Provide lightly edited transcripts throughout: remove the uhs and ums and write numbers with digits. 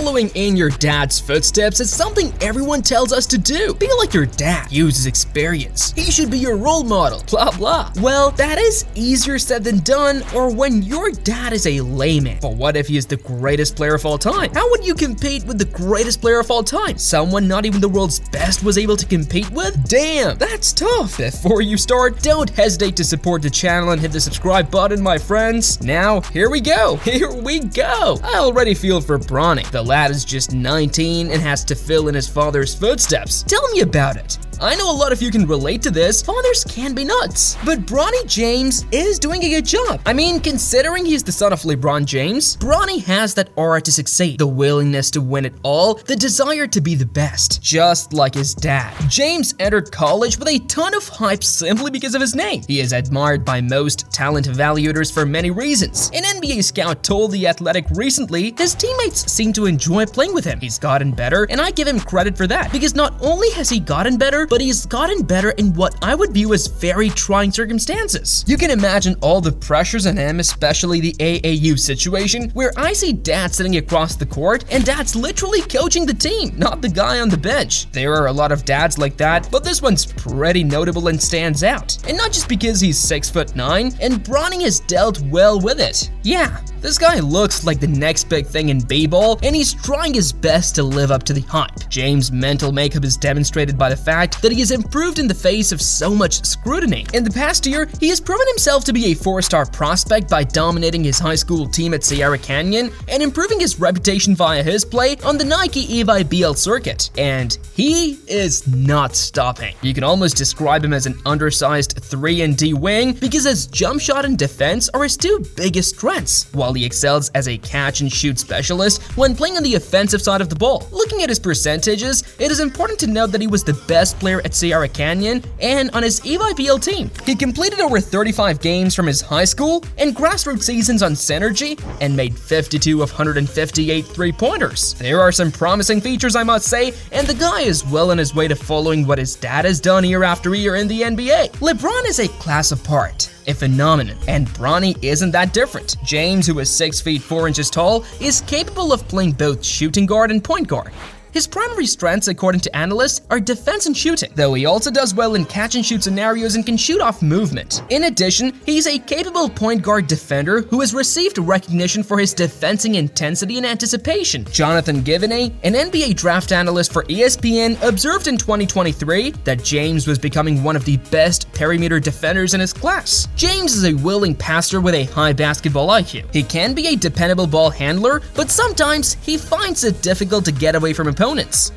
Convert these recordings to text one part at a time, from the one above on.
Following in your dad's footsteps is something everyone tells us to do. Be like your dad. Use his experience. He should be your role model. Blah blah. Well, that is easier said than done, or when your dad is a layman. But what if he is the greatest player of all time? How would you compete with the greatest player of all time? Someone not even the world's best was able to compete with? Damn, that's tough. Before you start, don't hesitate to support the channel and hit the subscribe button, my friends. Now, here we go. I already feel for Bronny. The lad is just 19 and has to fill in his father's footsteps. Tell me about it. I know a lot of you can relate to this. Fathers can be nuts. But Bronny James is doing a good job. I mean, considering he's the son of LeBron James, Bronny has that aura to succeed, the willingness to win it all, the desire to be the best, just like his dad. James entered college with a ton of hype simply because of his name. He is admired by most talent evaluators for many reasons. An NBA scout told The Athletic recently his teammates seem to enjoy playing with him. He's gotten better, and I give him credit for that, because not only has he gotten better, but he's gotten better in what I would view as very trying circumstances. You can imagine all the pressures on him, especially the AAU situation, where I see dad sitting across the court and dad's literally coaching the team, not the guy on the bench. There are a lot of dads like that, but this one's pretty notable and stands out. And not just because he's 6'9", and Bronny has dealt well with it. Yeah, this guy looks like the next big thing in b-ball, and he's trying his best to live up to the hype. James' mental makeup is demonstrated by the fact that he has improved in the face of so much scrutiny. In the past year, he has proven himself to be a 4-star prospect by dominating his high school team at Sierra Canyon and improving his reputation via his play on the Nike EYBL circuit. And he is not stopping. You can almost describe him as an undersized 3-and-D wing because his jump shot and defense are his two biggest strengths, while he excels as a catch-and-shoot specialist when playing on the offensive side of the ball. Looking at his percentages, it is important to note that he was the best player at Sierra Canyon and on his EYBL team. He completed over 35 games from his high school and grassroots seasons on Synergy and made 52 of 158 three-pointers. There are some promising features, I must say, and the guy is well on his way to following what his dad has done year after year in the NBA. LeBron is a class apart, a phenomenon, and Bronny isn't that different. James, who is 6 feet 4 inches tall, is capable of playing both shooting guard and point guard. His primary strengths, according to analysts, are defense and shooting, though he also does well in catch-and-shoot scenarios and can shoot off movement. In addition, he's a capable point guard defender who has received recognition for his defending intensity and anticipation. Jonathan Givney, an NBA draft analyst for ESPN, observed in 2023 that James was becoming one of the best perimeter defenders in his class. James is a willing passer with a high basketball IQ. He can be a dependable ball handler, but sometimes he finds it difficult to get away from opponents.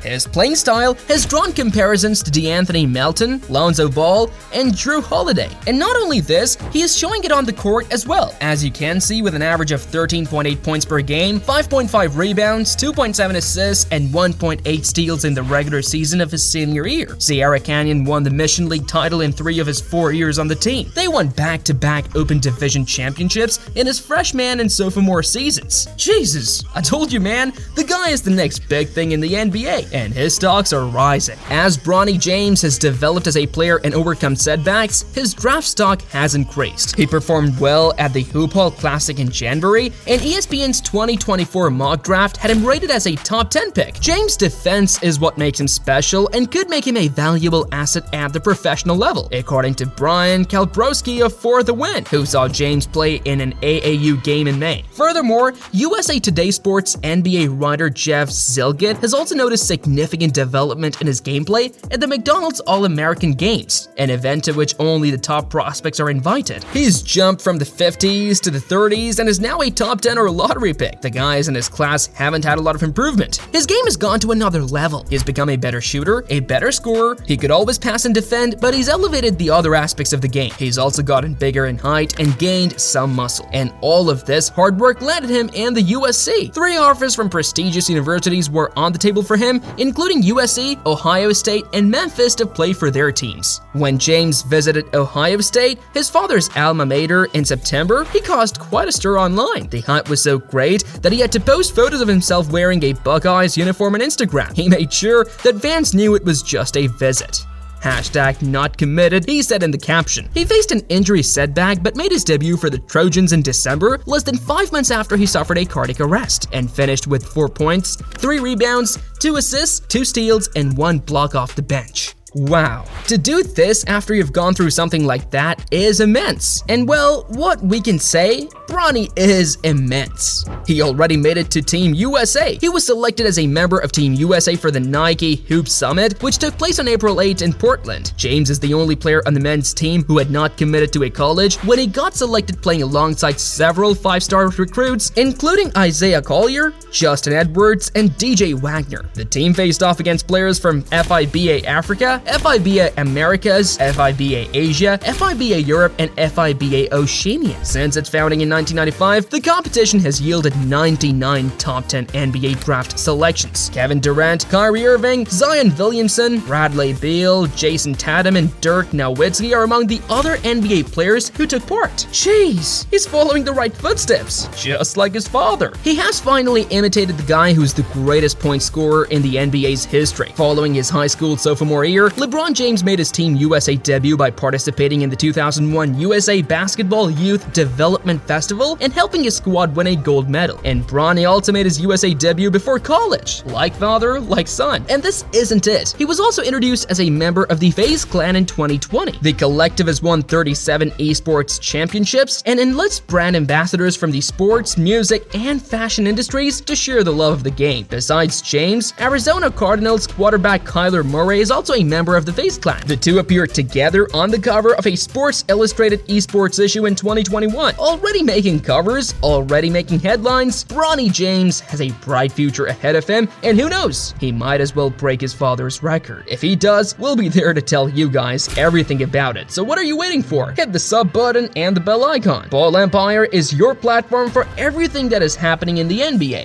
His playing style has drawn comparisons to DeAnthony Melton, Lonzo Ball, and Drew Holiday. And not only this, he is showing it on the court as well, as you can see with an average of 13.8 points per game, 5.5 rebounds, 2.7 assists, and 1.8 steals in the regular season of his senior year. Sierra Canyon won the Mission League title in 3 of his 4 years on the team. They won back-to-back Open Division championships in his freshman and sophomore seasons. Jesus, I told you, man, the guy is the next big thing in the NBA, and his stocks are rising. As Bronny James has developed as a player and overcome setbacks, his draft stock has increased. He performed well at the Hoop Hall Classic in January, and ESPN's 2024 mock draft had him rated as a top 10 pick. James' defense is what makes him special and could make him a valuable asset at the professional level, according to Brian Kalbrowski of For the Win, who saw James play in an AAU game in May. Furthermore, USA Today Sports NBA writer Jeff Zilgit has also noticed significant development in his gameplay at the McDonald's All-American Games, an event to which only the top prospects are invited. He's jumped from the 50s to the 30s and is now a top 10 or lottery pick. The guys in his class haven't had a lot of improvement. His game has gone to another level. He's become a better shooter, a better scorer. He could always pass and defend, but he's elevated the other aspects of the game. He's also gotten bigger in height and gained some muscle. And all of this hard work landed him in the USC. 3 offers from prestigious universities were on the table for him, including USC, Ohio State, and Memphis to play for their teams. When James visited Ohio State, his father's alma mater, in September, he caused quite a stir online. The hype was so great that he had to post photos of himself wearing a Buckeyes uniform on Instagram. He made sure that fans knew it was just a visit. #NotCommitted, he said in the caption. He faced an injury setback but made his debut for the Trojans in December, less than 5 months after he suffered a cardiac arrest, and finished with 4 points, 3 rebounds, 2 assists, 2 steals, and 1 block off the bench. Wow. To do this after you've gone through something like that is immense. And well, what we can say, Bronny is immense. He already made it to Team USA. He was selected as a member of Team USA for the Nike Hoop Summit, which took place on April 8 in Portland. James is the only player on the men's team who had not committed to a college when he got selected, playing alongside several 5-star recruits, including Isaiah Collier, Justin Edwards, and DJ Wagner. The team faced off against players from FIBA Africa, FIBA Americas, FIBA Asia, FIBA Europe, and FIBA Oceania. Since its founding in 1995, the competition has yielded 99 top 10 NBA draft selections. Kevin Durant, Kyrie Irving, Zion Williamson, Bradley Beal, Jason Tatum, and Dirk Nowitzki are among the other NBA players who took part. Jeez, he's following the right footsteps, just like his father. He has finally imitated the guy who's the greatest point scorer in the NBA's history. Following his high school sophomore year, LeBron James made his Team USA debut by participating in the 2001 USA Basketball Youth Development Festival and helping his squad win a gold medal. And Bronny also made his USA debut before college. Like father, like son. And this isn't it. He was also introduced as a member of the FaZe Clan in 2020. The collective has won 37 esports championships and enlists brand ambassadors from the sports, music, and fashion industries to share the love of the game. Besides James, Arizona Cardinals quarterback Kyler Murray is also a member of the FaZe Clan. The two appeared together on the cover of a Sports Illustrated esports issue in 2021. Already making covers, already making headlines, Bronny James has a bright future ahead of him, and who knows, he might as well break his father's record. If he does, we'll be there to tell you guys everything about it. So what are you waiting for? Hit the sub button and the bell icon. Ball Empire is your platform for everything that is happening in the NBA.